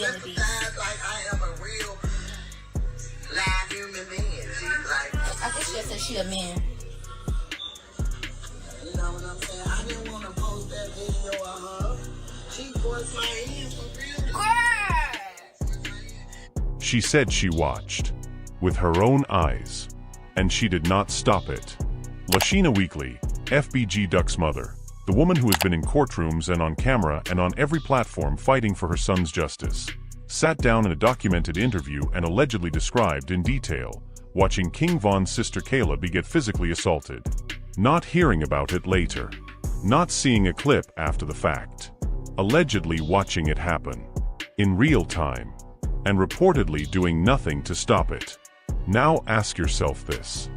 identities. Like I am a real live human being. I think she said she a man. You know what I'm saying? I didn't want to post that video of her. She forced my hands for real. She said she watched with her own eyes, and she did not stop it. Lashina Weekly, FBG Duck's mother, the woman who has been in courtrooms and on camera and on every platform fighting for her son's justice, sat down in a documented interview and allegedly described in detail watching King Von's sister Kayla get physically assaulted, not hearing about it later, not seeing a clip after the fact, allegedly watching it happen in real time, and reportedly doing nothing to stop it. Now ask yourself this.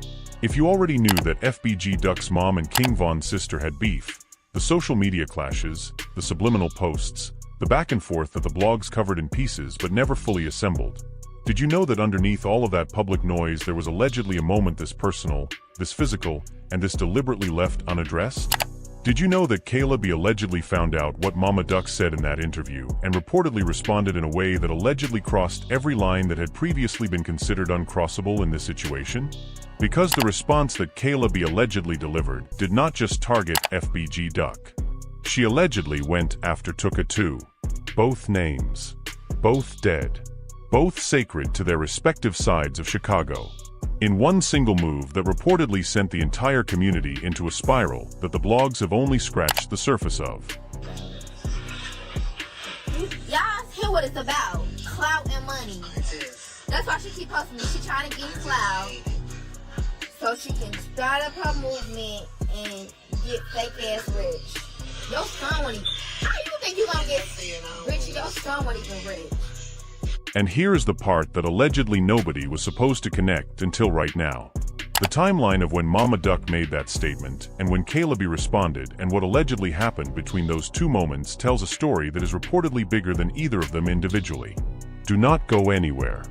If you already knew that FBG Duck's mom and King Von's sister had beef, the social media clashes, the subliminal posts, the back and forth that the blogs covered in pieces but never fully assembled, did you know that underneath all of that public noise there was allegedly a moment this personal, this physical, and this deliberately left unaddressed? Did you know that Kayla allegedly found out what Mama Duck said in that interview and reportedly responded in a way that allegedly crossed every line that had previously been considered uncrossable in this situation? Because the response that Kayla allegedly delivered did not just target FBG Duck. She allegedly went after Tuka too. Both names. Both dead. Both sacred to their respective sides of Chicago. In one single move that reportedly sent the entire community into a spiral that the blogs have only scratched the surface of. Y'all hear what it's about. Clout and money. That's why she keep posting this. She trying to get clout so she can start up her movement and get fake ass rich. Your son won't even. How you think you gonna get rich? Your son won't even rich. And here's the part that allegedly nobody was supposed to connect until right now. The timeline of when Mama Duck made that statement and when Kayla responded and what allegedly happened between those two moments tells a story that is reportedly bigger than either of them individually. Do not go anywhere.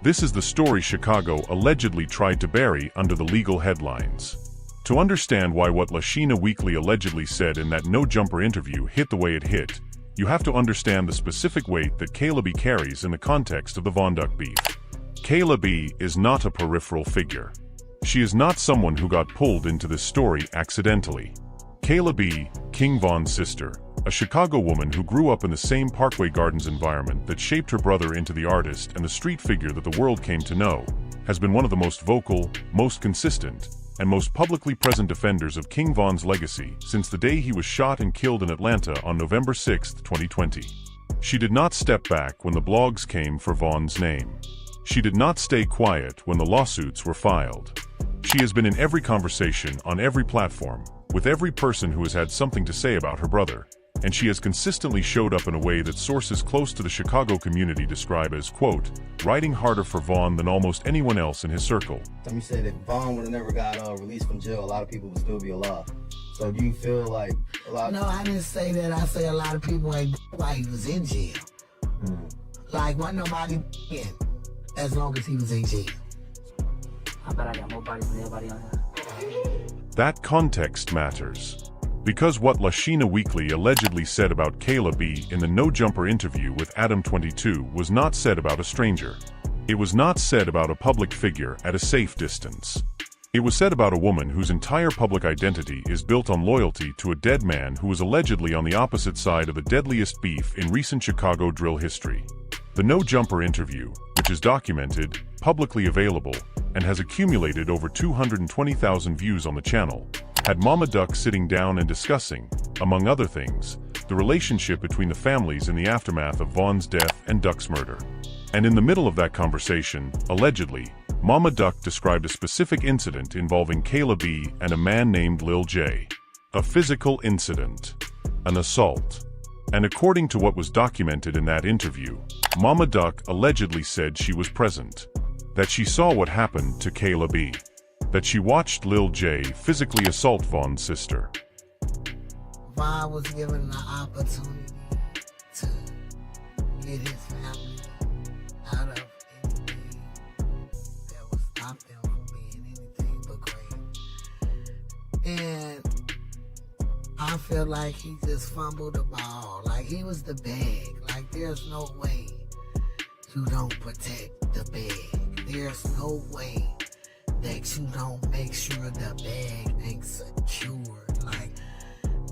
This is the story Chicago allegedly tried to bury under the legal headlines. To understand why what Lashina Weekly allegedly said in that no-jumper interview hit the way it hit, you have to understand the specific weight that Kayla carries in the context of the Von Duck beef. Kayla is not a peripheral figure. She is not someone who got pulled into this story accidentally. Kayla King Von's sister, a Chicago woman who grew up in the same Parkway Gardens environment that shaped her brother into the artist and the street figure that the world came to know, has been one of the most vocal, most consistent, and most publicly present defenders of King Von's legacy since the day he was shot and killed in Atlanta on November 6, 2020. She did not step back when the blogs came for Von's name. She did not stay quiet when the lawsuits were filed. She has been in every conversation on every platform, with every person who has had something to say about her brother, and she has consistently showed up in a way that sources close to the Chicago community describe as, quote, riding harder for Von than almost anyone else in his circle. You said if Von would have never got released from jail, a lot of people would still be alive. So do you feel like a lot of... No, I didn't say that. I say a lot of people ain't while he was in jail. Like, wasn't nobody in as long as he was in jail. I bet I got more bodies than everybody on here. That context matters. Because what Lashina Weekly allegedly said about Kayla in the no-jumper interview with Adam 22 was not said about a stranger. It was not said about a public figure at a safe distance. It was said about a woman whose entire public identity is built on loyalty to a dead man who was allegedly on the opposite side of the deadliest beef in recent Chicago drill history. The no-jumper interview, which is documented, publicly available, and has accumulated over 220,000 views on the channel, had Mama Duck sitting down and discussing, among other things, the relationship between the families in the aftermath of Von's death and Duck's murder. And in the middle of that conversation, allegedly, Mama Duck described a specific incident involving Kayla and a man named Lil J. A physical incident. An assault. And according to what was documented in that interview, Mama Duck allegedly said she was present. That she saw what happened to Kayla That she watched Lil J physically assault Von's sister. Von was given the opportunity to get his family out of anything that would stop them from being anything but great. And I feel like he just fumbled the ball. Like he was the bag. Like there's no way you don't protect the bag. There's no way that you don't make sure the bag ain't secured. Like,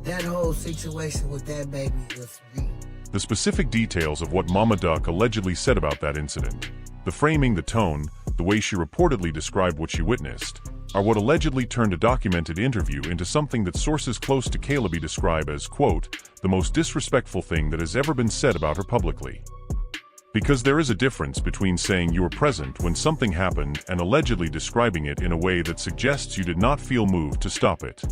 that whole situation with that baby was real. The specific details of what Mama Duck allegedly said about that incident, the framing, the tone, the way she reportedly described what she witnessed, are what allegedly turned a documented interview into something that sources close to Kayla describe as, quote, the most disrespectful thing that has ever been said about her publicly. Because there is a difference between saying you were present when something happened and allegedly describing it in a way that suggests you did not feel moved to stop it.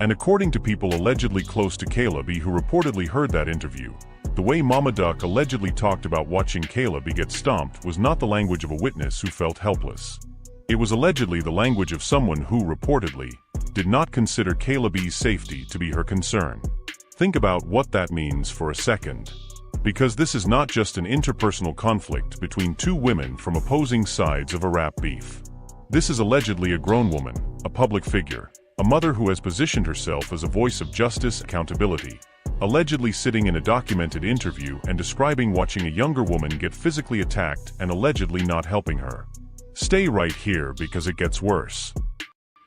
And according to people allegedly close to Kayla who reportedly heard that interview, the way Mama Duck allegedly talked about watching Kayla get stomped was not the language of a witness who felt helpless. It was allegedly the language of someone who, reportedly, did not consider Kayla's safety to be her concern. Think about what that means for a second. Because this is not just an interpersonal conflict between two women from opposing sides of a rap beef. This is allegedly a grown woman, a public figure, a mother who has positioned herself as a voice of justice, accountability, allegedly sitting in a documented interview and describing watching a younger woman get physically attacked and allegedly not helping her. Stay right here because it gets worse.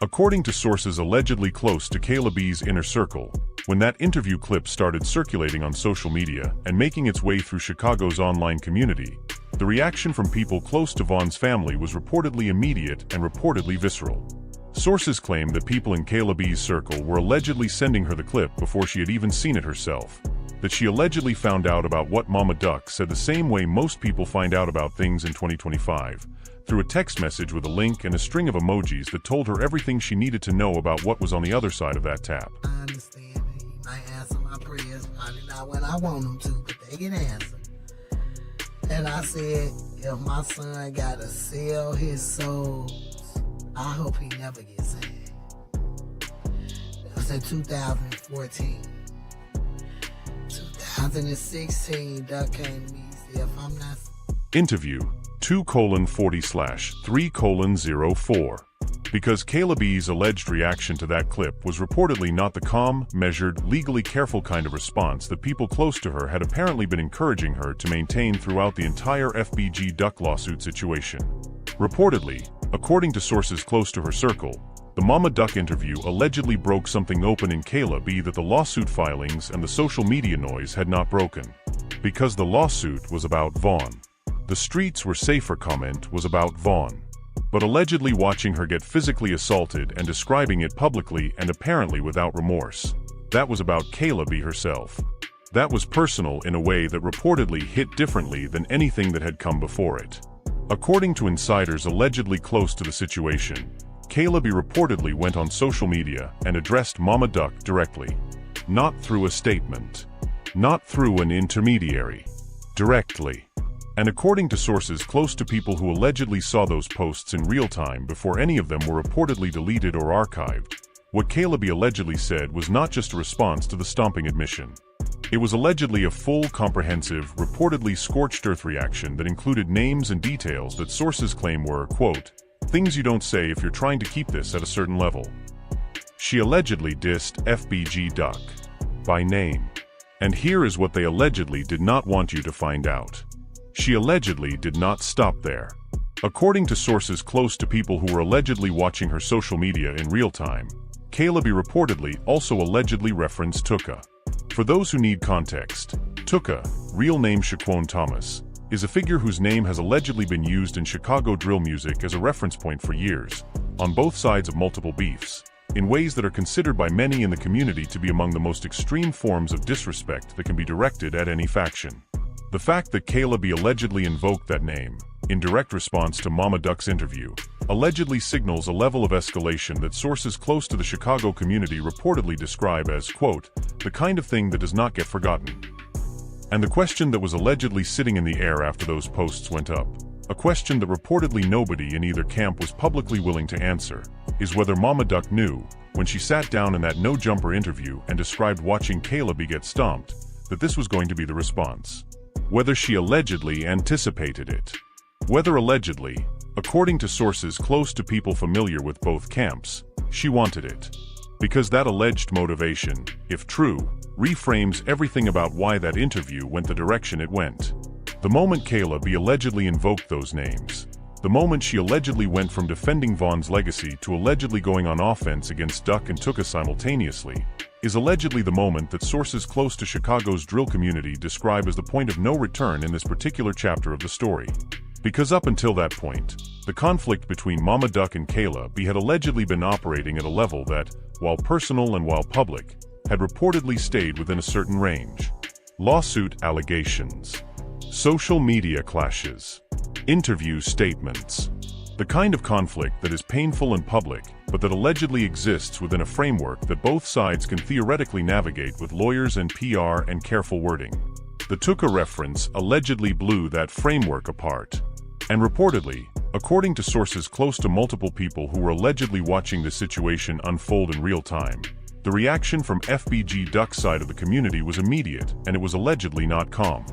According to sources allegedly close to Kayla's inner circle, when that interview clip started circulating on social media and making its way through Chicago's online community, the reaction from people close to Vaughn's family was reportedly immediate and reportedly visceral. Sources claim that people in Kayla's circle were allegedly sending her the clip before she had even seen it herself, that she allegedly found out about what Mama Duck said the same way most people find out about things in 2025, through a text message with a link and a string of emojis that told her everything she needed to know about what was on the other side of that tap. I understand that he might answer my prayers, probably not when I want him to, but they get answered. And I said, if my son gotta sell his soul, I hope he never gets saved. That was in 2014. 2016, Duck came to me and said, if I'm not... Interview 2:40/3:04. Because Kayla's alleged reaction to that clip was reportedly not the calm, measured, legally careful kind of response that people close to her had apparently been encouraging her to maintain throughout the entire FBG Duck lawsuit situation. Reportedly, according to sources close to her circle, the Mama Duck interview allegedly broke something open in Kayla that the lawsuit filings and the social media noise had not broken. Because the lawsuit was about Vaughn. The streets were safer comment was about Vaughn. But allegedly watching her get physically assaulted and describing it publicly and apparently without remorse. That was about Kayla herself. That was personal in a way that reportedly hit differently than anything that had come before it. According to insiders allegedly close to the situation, Kayla reportedly went on social media and addressed Mama Duck directly. Not through a statement. Not through an intermediary. Directly. And according to sources close to people who allegedly saw those posts in real time before any of them were reportedly deleted or archived, what Kayla allegedly said was not just a response to the stomping admission. It was allegedly a full, comprehensive, reportedly scorched earth reaction that included names and details that sources claim were, quote, things you don't say if you're trying to keep this at a certain level. She allegedly dissed FBG Duck by name. And here is what they allegedly did not want you to find out. She allegedly did not stop there. According to sources close to people who were allegedly watching her social media in real time, Kayla reportedly also allegedly referenced Tuka. For those who need context, Tuka, real name Shaquan Thomas, is a figure whose name has allegedly been used in Chicago drill music as a reference point for years, on both sides of multiple beefs, in ways that are considered by many in the community to be among the most extreme forms of disrespect that can be directed at any faction. The fact that Kayla allegedly invoked that name, in direct response to Mama Duck's interview, allegedly signals a level of escalation that sources close to the Chicago community reportedly describe as, quote, the kind of thing that does not get forgotten. And the question that was allegedly sitting in the air after those posts went up, a question that reportedly nobody in either camp was publicly willing to answer, is whether Mama Duck knew, when she sat down in that no-jumper interview and described watching Kayla get stomped, that this was going to be the response. Whether she allegedly anticipated it. Whether allegedly, according to sources close to people familiar with both camps, she wanted it. Because that alleged motivation, if true, reframes everything about why that interview went the direction it went. The moment Kayla B allegedly invoked those names, the moment she allegedly went from defending Vaughn's legacy to allegedly going on offense against Duck and Tuka simultaneously, is allegedly the moment that sources close to Chicago's drill community describe as the point of no return in this particular chapter of the story. Because up until that point, the conflict between Mama Duck and Kayla B had allegedly been operating at a level that, while personal and while public, had reportedly stayed within a certain range. Lawsuit allegations, social media clashes, interview statements. The kind of conflict that is painful and public, but that allegedly exists within a framework that both sides can theoretically navigate with lawyers and PR and careful wording. The Tuka reference allegedly blew that framework apart. And reportedly, according to sources close to multiple people who were allegedly watching the situation unfold in real time, the reaction from FBG Duck's side of the community was immediate, and it was allegedly not calm.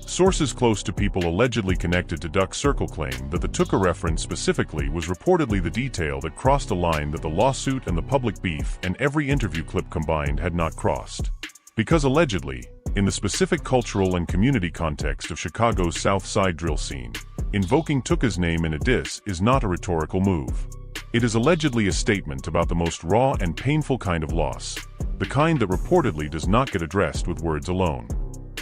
Sources close to people allegedly connected to Duck's circle claim that the Tuka reference specifically was reportedly the detail that crossed a line that the lawsuit and the public beef and every interview clip combined had not crossed. Because allegedly, in the specific cultural and community context of Chicago's South Side drill scene, invoking Tuka's name in a diss is not a rhetorical move. It is allegedly a statement about the most raw and painful kind of loss, the kind that reportedly does not get addressed with words alone.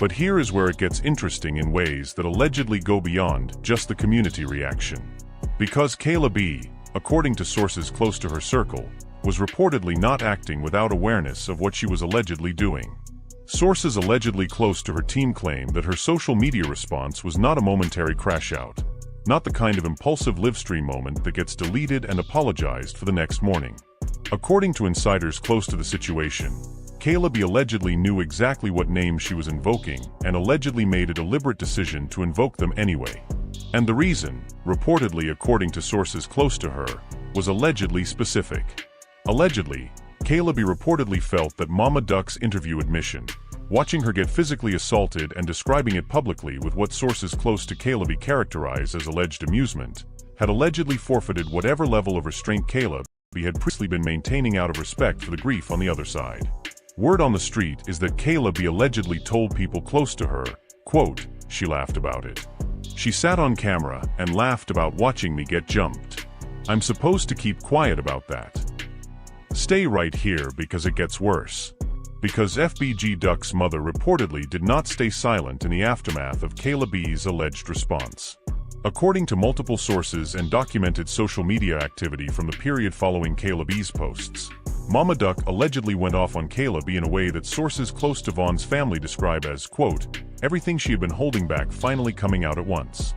But here is where it gets interesting in ways that allegedly go beyond just the community reaction. Because Kayla B, according to sources close to her circle, was reportedly not acting without awareness of what she was allegedly doing. Sources allegedly close to her team claim that her social media response was not a momentary crash out, not the kind of impulsive livestream moment that gets deleted and apologized for the next morning. According to insiders close to the situation, Kayla B allegedly knew exactly what names she was invoking and allegedly made a deliberate decision to invoke them anyway. And the reason, reportedly according to sources close to her, was allegedly specific. Allegedly, Kayla B reportedly felt that Mama Duck's interview admission, watching her get physically assaulted and describing it publicly with what sources close to Kayla B characterized as alleged amusement, had allegedly forfeited whatever level of restraint Kayla B had previously been maintaining out of respect for the grief on the other side. Word on the street is that Kayla B allegedly told people close to her, quote, she laughed about it. She sat on camera and laughed about watching me get jumped. I'm supposed to keep quiet about that. Stay right here because it gets worse. Because FBG Duck's mother reportedly did not stay silent in the aftermath of Kayla B's alleged response. According to multiple sources and documented social media activity from the period following Kayla B's posts, Mama Duck allegedly went off on Kayla B in a way that sources close to Vaughn's family describe as, quote, everything she had been holding back finally coming out at once.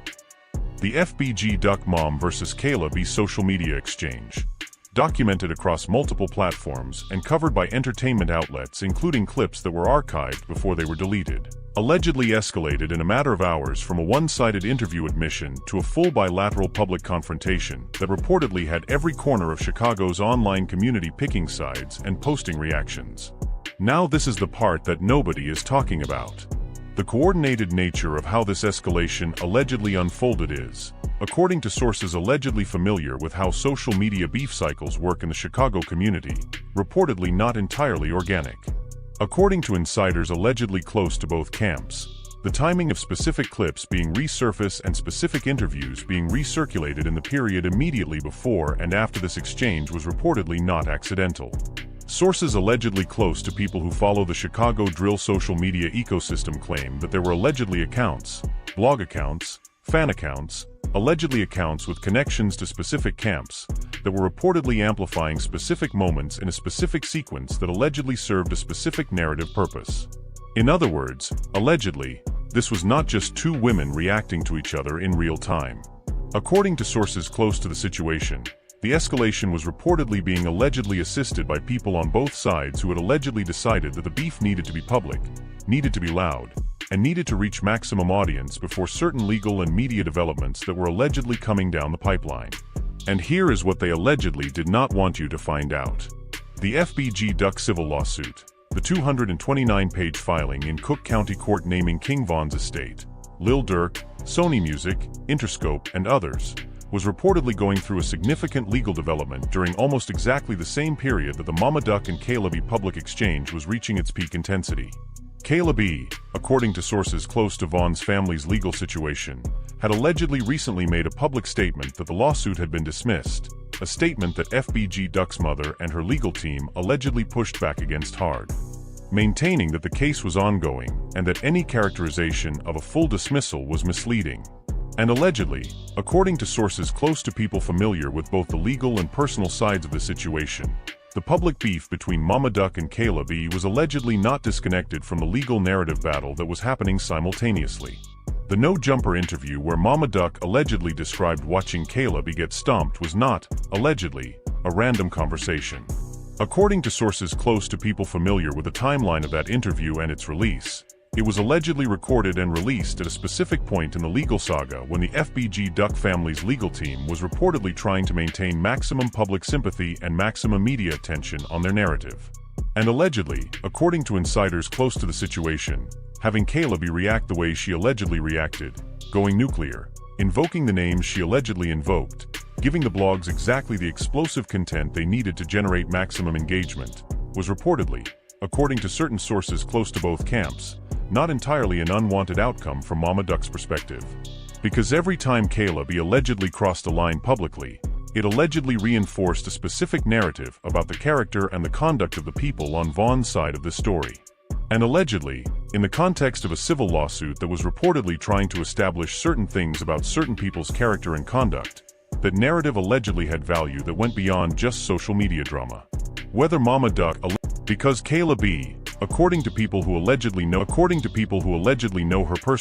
The FBG Duck mom versus Kayla B social media exchange, documented across multiple platforms and covered by entertainment outlets including clips that were archived before they were deleted, allegedly escalated in a matter of hours from a one-sided interview admission to a full bilateral public confrontation that reportedly had every corner of Chicago's online community picking sides and posting reactions. Now this is the part that nobody is talking about. The coordinated nature of how this escalation allegedly unfolded is, according to sources allegedly familiar with how social media beef cycles work in the Chicago community, reportedly not entirely organic. According to insiders allegedly close to both camps, the timing of specific clips being resurfaced and specific interviews being recirculated in the period immediately before and after this exchange was reportedly not accidental. Sources allegedly close to people who follow the Chicago drill social media ecosystem claim that there were allegedly accounts, blog accounts, fan accounts, allegedly accounts with connections to specific camps, that were reportedly amplifying specific moments in a specific sequence that allegedly served a specific narrative purpose. In other words, allegedly, this was not just two women reacting to each other in real time. According to sources close to the situation, the escalation was reportedly being allegedly assisted by people on both sides who had allegedly decided that the beef needed to be public, needed to be loud, and needed to reach maximum audience before certain legal and media developments that were allegedly coming down the pipeline. And here is what they allegedly did not want you to find out. The FBG Duck civil lawsuit, the 229-page filing in Cook County Court naming King Von's estate, Lil Durk, Sony Music, Interscope, and others, was reportedly going through a significant legal development during almost exactly the same period that the Mama Duck and Kayla B public exchange was reaching its peak intensity. Kayla B., according to sources close to Vaughn's family's legal situation, had allegedly recently made a public statement that the lawsuit had been dismissed, a statement that FBG Duck's mother and her legal team allegedly pushed back against hard, maintaining that the case was ongoing and that any characterization of a full dismissal was misleading. And allegedly, according to sources close to people familiar with both the legal and personal sides of the situation, the public beef between Mama Duck and Kayla B. was allegedly not disconnected from the legal narrative battle that was happening simultaneously. The no-jumper interview where Mama Duck allegedly described watching Kayla B. get stomped was not, allegedly, a random conversation. According to sources close to people familiar with the timeline of that interview and its release, it was allegedly recorded and released at a specific point in the legal saga when the FBG Duck family's legal team was reportedly trying to maintain maximum public sympathy and maximum media attention on their narrative. And allegedly, according to insiders close to the situation, having Kayla B. react the way she allegedly reacted, going nuclear, invoking the names she allegedly invoked, giving the blogs exactly the explosive content they needed to generate maximum engagement, was reportedly, according to certain sources close to both camps, not entirely an unwanted outcome from Mama Duck's perspective. Because every time Kayla B. allegedly crossed a line publicly, it allegedly reinforced a specific narrative about the character and the conduct of the people on Vaughn's side of the story. And allegedly, in the context of a civil lawsuit that was reportedly trying to establish certain things about certain people's character and conduct, that narrative allegedly had value that went beyond just social media drama. Whether Mama Duck, because Kayla B., according to people who allegedly know her personally,